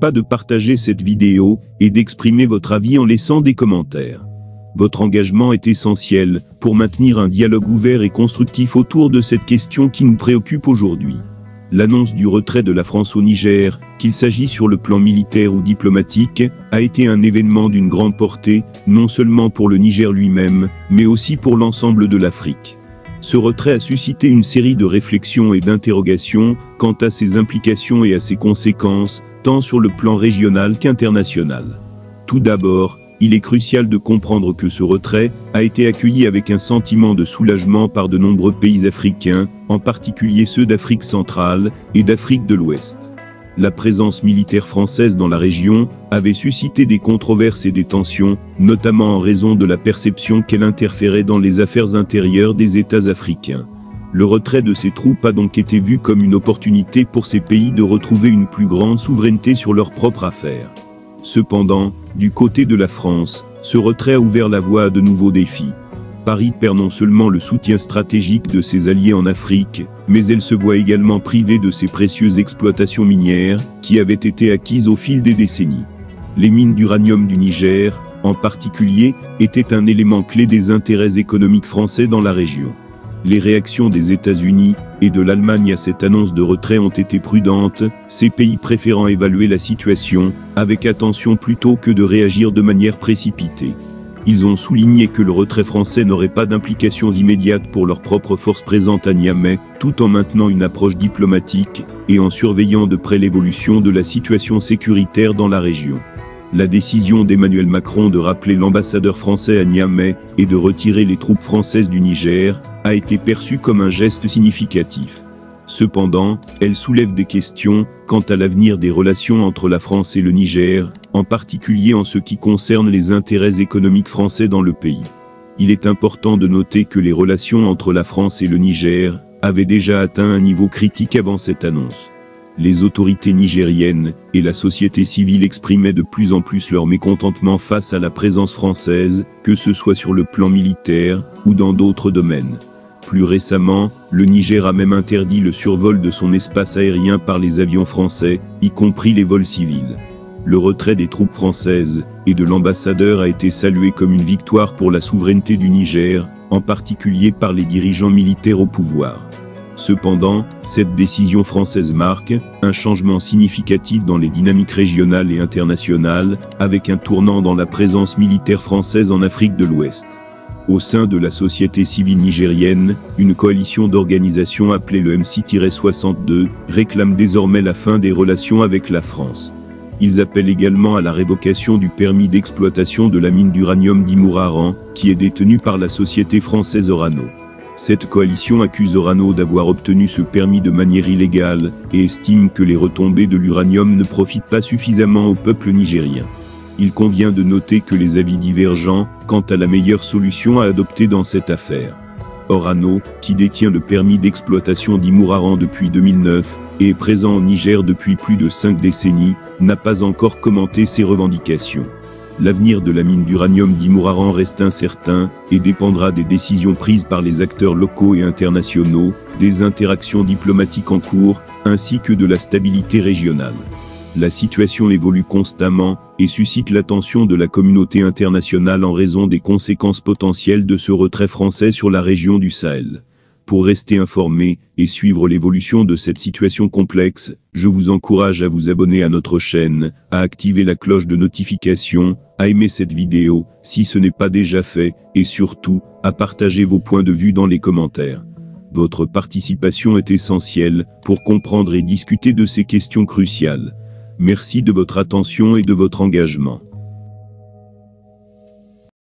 pas de partager cette vidéo et d'exprimer votre avis en laissant des commentaires. Votre engagement est essentiel pour maintenir un dialogue ouvert et constructif autour de cette question qui nous préoccupe aujourd'hui. L'annonce du retrait de la France au Niger, qu'il s'agisse sur le plan militaire ou diplomatique, a été un événement d'une grande portée, non seulement pour le Niger lui-même, mais aussi pour l'ensemble de l'Afrique. Ce retrait a suscité une série de réflexions et d'interrogations quant à ses implications et à ses conséquences, tant sur le plan régional qu'international. Tout d'abord, il est crucial de comprendre que ce retrait a été accueilli avec un sentiment de soulagement par de nombreux pays africains, en particulier ceux d'Afrique centrale et d'Afrique de l'Ouest. La présence militaire française dans la région avait suscité des controverses et des tensions, notamment en raison de la perception qu'elle interférait dans les affaires intérieures des États africains. Le retrait de ces troupes a donc été vu comme une opportunité pour ces pays de retrouver une plus grande souveraineté sur leurs propres affaires. Cependant, du côté de la France, ce retrait a ouvert la voie à de nouveaux défis. Paris perd non seulement le soutien stratégique de ses alliés en Afrique, mais elle se voit également privée de ses précieuses exploitations minières, qui avaient été acquises au fil des décennies. Les mines d'uranium du Niger, en particulier, étaient un élément clé des intérêts économiques français dans la région. Les réactions des États-Unis et de l'Allemagne à cette annonce de retrait ont été prudentes, ces pays préférant évaluer la situation avec attention plutôt que de réagir de manière précipitée. Ils ont souligné que le retrait français n'aurait pas d'implications immédiates pour leurs propres forces présentes à Niamey, tout en maintenant une approche diplomatique et en surveillant de près l'évolution de la situation sécuritaire dans la région. La décision d'Emmanuel Macron de rappeler l'ambassadeur français à Niamey et de retirer les troupes françaises du Niger a été perçue comme un geste significatif. Cependant, elle soulève des questions quant à l'avenir des relations entre la France et le Niger, en particulier en ce qui concerne les intérêts économiques français dans le pays. Il est important de noter que les relations entre la France et le Niger avaient déjà atteint un niveau critique avant cette annonce. Les autorités nigériennes et la société civile exprimaient de plus en plus leur mécontentement face à la présence française, que ce soit sur le plan militaire ou dans d'autres domaines. Plus récemment, le Niger a même interdit le survol de son espace aérien par les avions français, y compris les vols civils. Le retrait des troupes françaises et de l'ambassadeur a été salué comme une victoire pour la souveraineté du Niger, en particulier par les dirigeants militaires au pouvoir. Cependant, cette décision française marque un changement significatif dans les dynamiques régionales et internationales, avec un tournant dans la présence militaire française en Afrique de l'Ouest. Au sein de la société civile nigérienne, une coalition d'organisations appelée le MC-62 réclame désormais la fin des relations avec la France. Ils appellent également à la révocation du permis d'exploitation de la mine d'uranium d'Imouraran, qui est détenue par la société française Orano. Cette coalition accuse Orano d'avoir obtenu ce permis de manière illégale et estime que les retombées de l'uranium ne profitent pas suffisamment au peuple nigérien. Il convient de noter que les avis divergents quant à la meilleure solution à adopter dans cette affaire. Orano, qui détient le permis d'exploitation d'Imouraran depuis 2009 et est présent au Niger depuis plus de 5 décennies, n'a pas encore commenté ces revendications. L'avenir de la mine d'uranium d'Imouraran reste incertain et dépendra des décisions prises par les acteurs locaux et internationaux, des interactions diplomatiques en cours, ainsi que de la stabilité régionale. La situation évolue constamment et suscite l'attention de la communauté internationale en raison des conséquences potentielles de ce retrait français sur la région du Sahel. Pour rester informé et suivre l'évolution de cette situation complexe, je vous encourage à vous abonner à notre chaîne, à activer la cloche de notification, à aimer cette vidéo si ce n'est pas déjà fait, et surtout, à partager vos points de vue dans les commentaires. Votre participation est essentielle pour comprendre et discuter de ces questions cruciales. Merci de votre attention et de votre engagement.